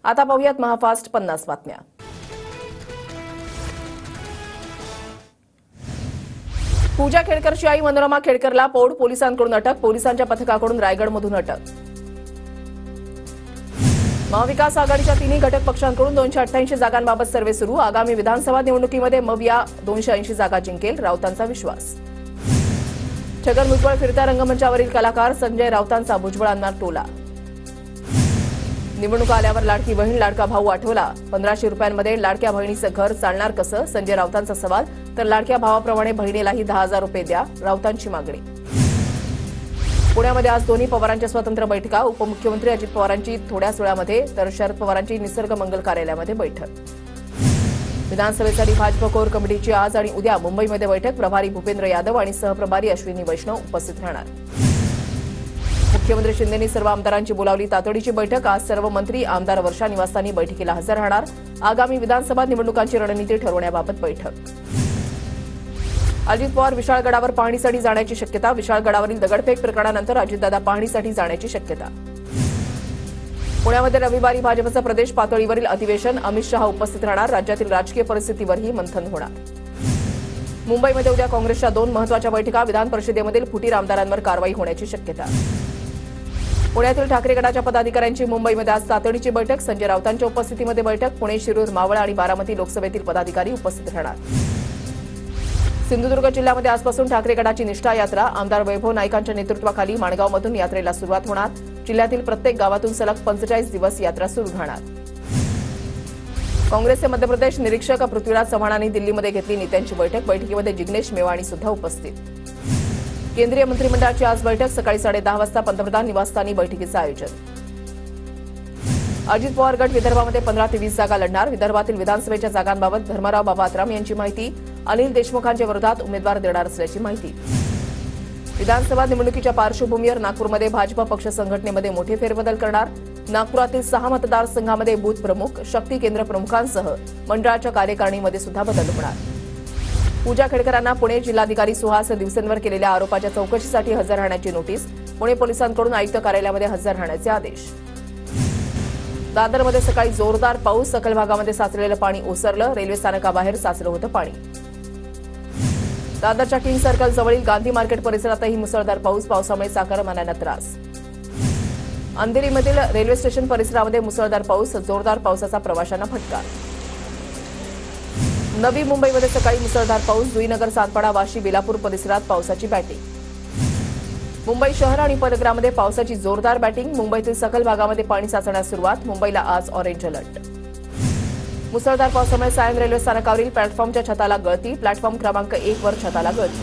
आता पाहूयात महाफास्ट 50 बातम्या। पूजा खेडकरची आई मनोरमा खेडकरला पौड पोलिसांकडून अटक। पोलिसांच्या पथकाकडून रायगडमधून अटक। महाविकास आघाडीच्या तिन्ही घटक पक्षांकडून 288 जागांबाबत सर्वे सुरू। आगामी विधानसभा निवडणुकीमध्ये मविया 280 जागा जिंकेल, राऊतांचा विश्वास। छगन भुजबळ फिरत्या रंगमंचावरील कलाकार, संजय राऊतांचा भुजबळांना टोला। निवडणुका आल्यावर लाडकी बहीण लाडका भाऊ आठवला। 1500 रुपयांमध्ये लाडक्या बहिणीचं घर चालणार कसं, संजय राऊतांचा सवाल। तर लाडक्या भावाप्रमाणे बहिणीलाही 10,000 रुपये द्या, राऊतांची मागणी। पुण्यामध्ये आज दोन्ही पवारांच्या स्वतंत्र बैठका। उपमुख्यमंत्री अजित पवारांची थोड्याच वेळामध्ये तर शरद पवारांची निसर्ग मंगल कार्यालयामध्ये बैठक। विधानसभेसाठी भाजप कोर कमिटीची आज आणि उद्या मुंबईमध्ये बैठक। प्रभारी भूपेंद्र यादव आणि सहप्रभारी अश्विनी वैष्णव उपस्थित राहणार। मुख्यमंत्री शिंदेंनी सर्व आमदारांची बोलावली तातडीची बैठक। आज सर्व मंत्री आमदार वर्षा निवासस्थानी बैठकीला हजर राहणार। आगामी विधानसभा निवडणुकांची रणनीती ठरवण्याबाबत बैठक। अजित पवार विशाळगडावर पाहणीसाठी जाण्याची शक्यता। विशाळगडावरील दगडफेक प्रकरणानंतर अजितदादा पाहणीसाठी जाण्याची शक्यता। पुण्यामध्ये रविवारी भाजपचं प्रदेश पातळीवरील अधिवेशन। अमित शहा उपस्थित राहणार। राज्यातील राजकीय परिस्थितीवरही मंथन होणार। मुंबईमध्ये उद्या काँग्रेसच्या 2 महत्त्वाच्या बैठका। विधान परिषदेमधील फुटीर आमदारांवर कारवाई होण्याची शक्यता। पुण्यातील ठाकरे गटाच्या पदाधिकाऱ्यांची मुंबईमध्ये आज तातडीची बैठक। संजय राऊतांच्या उपस्थितीमध्ये बैठक। पुणे, शिरूर, मावळ आणि बारामती लोकसभेतील पदाधिकारी उपस्थित राहणार। सिंधुदुर्ग जिल्ह्यामध्ये आजपासून ठाकरे गटाची निष्ठा यात्रा। आमदार वैभव नाईकांच्या नेतृत्वाखाली माणगावमधून यात्रेला सुरुवात होणार। जिल्ह्यातील प्रत्येक गावातून सलग 45 दिवस यात्रा सुरू राहणार। काँग्रेसचे मध्य प्रदेश निरीक्षक पृथ्वीराज चव्हाण यांनी दिल्लीमध्ये घेतली नेत्यांची बैठक। बैठकीमध्ये जिग्नेश मेवाणी सुद्धा उपस्थित। केंद्रीय मंत्रिमंडळाची आज बैठक। सकाळी 10:30 वाजता पंतप्रधान निवासस्थानी बैठकीचं आयोजन। अजित पवार गट विदर्भामध्ये 15 ते 20 जागा लढणार। विदर्भातील विधानसभेच्या जागांबाबत धर्मराव बाबात्राम यांची माहिती। अनिल देशमुखांच्या विरोधात उमेदवार देणार असल्याची माहिती। विधानसभा निवडणुकीच्या पार्श्वभूमीवर नागपूरमध्ये भाजप पक्ष संघटनेमध्ये मोठे फेरबदल करणार। नागपुरातील 6 मतदारसंघामध्ये बूथ प्रमुख, शक्ती केंद्र प्रमुखांसह मंडळाच्या कार्यकारिणीमध्ये सुद्धा बदल होणार। पूजा खेडकरांना पुणे जिल्हाधिकारी सुहास दिवसेंवर केलेल्या आरोपाच्या चौकशीसाठी हजर राहण्याची नोटीस। पुणे पोलिसांकडून आयुक्त कार्यालयामध्ये हजर राहण्याचे आदेश। दादरमध्ये सकाळी जोरदार पाऊस। सखल भागामध्ये साचलेलं पाणी ओसरलं। रेल्वे स्थानकाबाहेर साचलं होतं पाणी। दादरच्या किंग सर्कल जवळील गांधी मार्केट परिसरातही मुसळधार पाऊस। पावसामुळे चाकरमान्यांना त्रास। अंधेरीमधील रेल्वे स्टेशन परिसरामध्ये मुसळधार पाऊस। जोरदार पावसाचा प्रवाशांना फटका। नवी मुंबईमध्ये सकाळी मुसळधार पाऊस। जुईनगर, सातपाडा, वाशी, बेलापूर परिसरात पावसाची बॅटिंग। मुंबई शहर आणि उपनगरामध्ये पावसाची जोरदार बॅटिंग। मुंबईतील सखल भागामध्ये पाणी साचण्यास सुरुवात। मुंबईला आज ऑरेंज अलर्ट। मुसळधार पावसामुळे सायन रेल्वे स्थानकावरील प्लॅटफॉर्मच्या छताला गळती। प्लॅटफॉर्म क्रमांक 1 वर छताला गळती।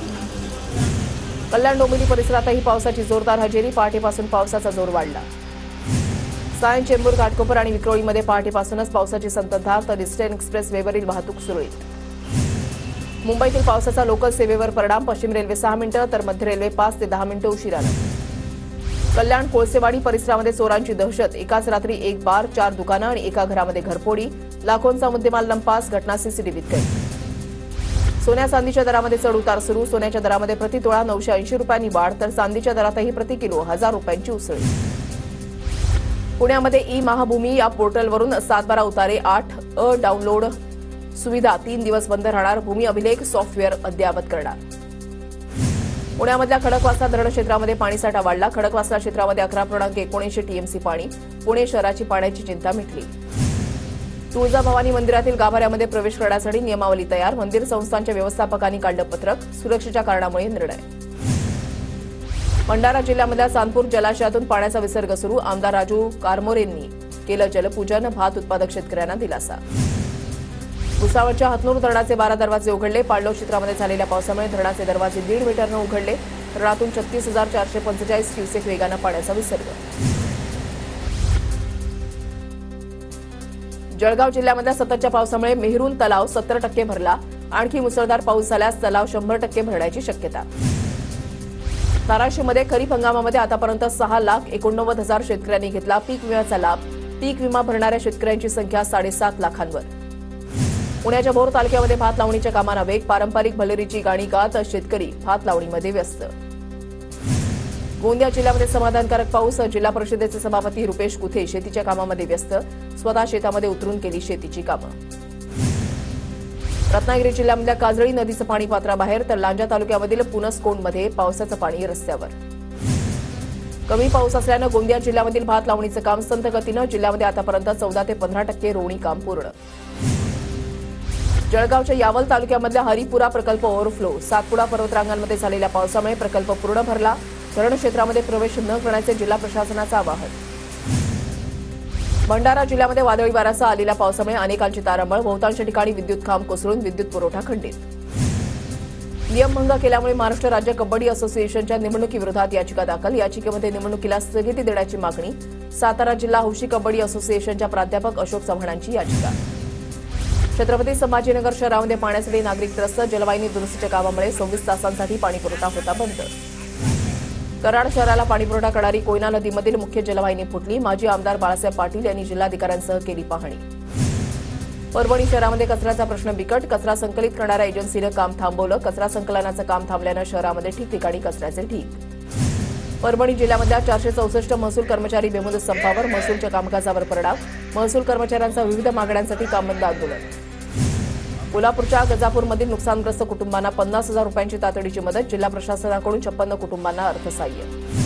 कल्याण डोंबिवली परिसरातही पावसाची जोरदार हजेरी। पहाटेपासून पावसाचा जोर वाढला। सायन, चेंबूर, घाटकोपर आणि विक्रोळीमध्ये पहाटेपासूनच पावसाची संततधार, तर ईस्टर्न एक्सप्रेस वेवरील वाहतूक सुरळीत। मुंबईतील पावसाचा लोकल सेवेवर परिणाम। पश्चिम रेल्वे 6 मिनिटं तर मध्य रेल्वे 5 ते 10 मिनिटं उशिरानं। कल्याण कोळसेवाडी परिसरामध्ये चोरांची दहशत। एकाच रात्री 1 बार, 4 दुकानं आणि एका घरामध्ये घरफोडी। लाखोंचा मुद्देमाल लंपास। घटना सीसीटीव्हीत कैद। सोन्या चांदीच्या दरामध्ये चढ उतार सुरू। सोन्याच्या दरामध्ये प्रति तोळा 980 रुपयांनी वाढ, तर चांदीच्या दरातही प्रति किलो 1000 रुपयांची उसळी। पुण्यामध्ये ई महाभूमी या पोर्टलवरून 7/12 उतारे 8 डाउनलोड सुविधा 3 दिवस बंद राहणार। भूमी अभिलेख सॉफ्टवेअर अद्ययावत करणार। पुण्यामधल्या खडकवासला धरण क्षेत्रामध्ये पाणीसाठा वाढला। खडकवासला क्षेत्रामध्ये 11.79 टीएमसी पाणी। पुणे शहराची पाण्याची चिंता मिटली। तुळजाभवानी मंदिरातील गाभाऱ्यामध्ये प्रवेश करण्यासाठी नियमावली तयार। मंदिर संस्थांच्या व्यवस्थापकांनी काढलं पत्रक। सुरक्षेच्या कारणामुळे निर्णय। भंडारा जिल्ह्यामधल्या चांदपूर जलाशयातून पाण्याचा विसर्ग सुरू। आमदार राजू कारमोरेंनी केलं जलपूजन। भात उत्पादक शेतकऱ्यांना दिलासा। भुसावळच्या हतनूर धरणाचे 12 दरवाजे उघडले। पाळलोट क्षेत्रामध्ये झालेल्या पावसामुळे धरणाचे दरवाजे 1.5 मीटरनं उघडले। धरणातून 36,445 क्युसेक वेगानं पाण्याचा विसर्ग। जळगाव जिल्ह्यामधल्या सततच्या पावसामुळे मेहरून तलाव 70% भरला। आणखी मुसळधार पाऊस झाल्यास तलाव 100% भरण्याची शक्यता। धाराशिवमध्ये खरीप हंगामामध्ये आतापर्यंत 6,89,000 शेतकऱ्यांनी घेतला पीक विम्याचा लाभ। पीक विमा भरणाऱ्या शेतकऱ्यांची संख्या 7.5 लाखांवर। पुण्याच्या भोर तालुक्यामध्ये भात लावणीच्या कामांना वेग। पारंपरिक भलेरीची गाणी गात शेतकरी भात लावणीमध्ये व्यस्त। गोंदिया जिल्ह्यामध्ये समाधानकारक पाऊस. जिल्हा परिषदेचे सभापती रुपेश कुथे शेतीच्या कामामध्ये व्यस्त. स्वतः शेतामध्ये उतरून केली शेतीची कामं. रत्नागिरी जिल्ह्यामधल्या काजळी नदीचं पाणी पात्राबाहेर तर लांजा तालुक्यामधील पुनसकोंडमध्ये पावसाचं पाणी रस्त्यावर. कमी पाऊस असल्यानं गोंदिया जिल्ह्यामधील भात लावणीचं काम संथ गतीनं. जिल्ह्यामध्ये आतापर्यंत 14 ते 15% रोवणी काम पूर्ण. जळगावच्या यावल तालुक्यामधल्या हरिपुरा प्रकल्प ओव्हरफ्लो. सातपुडा पर्वतरांगांमध्ये झालेल्या पावसामुळे प्रकल्प पूर्ण भरला. धरण क्षेत्रामध्ये प्रवेश न करण्याचे जिल्हा प्रशासनाचं आवाहन. भंडारा जिल्ह्यामध्ये वादळी वाऱ्यासह आलेल्या पावसामुळे अनेकांची तारांबळ. बहुतांश ठिकाणी विद्युत खांब कोसळून विद्युत पुरवठा खंडित. नियमभंग केल्यामुळे महाराष्ट्र राज्य कबड्डी असोसिएशनच्या निवडणुकीविरोधात याचिका दाखल. याचिकेमध्ये निवडणुकीला स्थगिती देण्याची मागणी. सातारा जिल्हा हौशी कबड्डी असोसिएशनच्या प्राध्यापक अशोक चव्हाणांची याचिका. छत्रपती संभाजीनगर शहरामध्ये पाण्यासाठी नागरिक त्रस्त. जलवाहिनी दुरुस्तीच्या कामामुळे 24 तासांसाठी पाणीपुरवठा होता बंद. कराड शहराला पाणीपुरवठा करणारी कोयना नदीमधील मुख्य जलवाहिनी फुटली. माजी आमदार बाळासाहेब पाटील यांनी जिल्हाधिकाऱ्यांसह केली पाहणी. परभणी शहरामध्ये कचऱ्याचा प्रश्न बिकट. कचरा संकलित करणाऱ्या एजन्सीनं काम थांबवलं. कचरा संकलनाचं काम थांबल्यानं शहरामध्ये ठिकठिकाणी कचऱ्याचे ढीग. परभणी जिल्ह्यामधल्या 464 महसूल कर्मचारी बेमुदत संपावर. महसूलच्या कामकाजावर परिणाम. महसूल कर्मचाऱ्यांचा विविध मागण्यांसाठी कामबंद आंदोलन. कोल्हापूरच्या गजापूरमधील नुकसानग्रस्त कुटुंबांना 50,000 रुपयांची तातडीची मदत. जिल्हा प्रशासनाकडून 56 कुटुंबांना अर्थसहाय्य.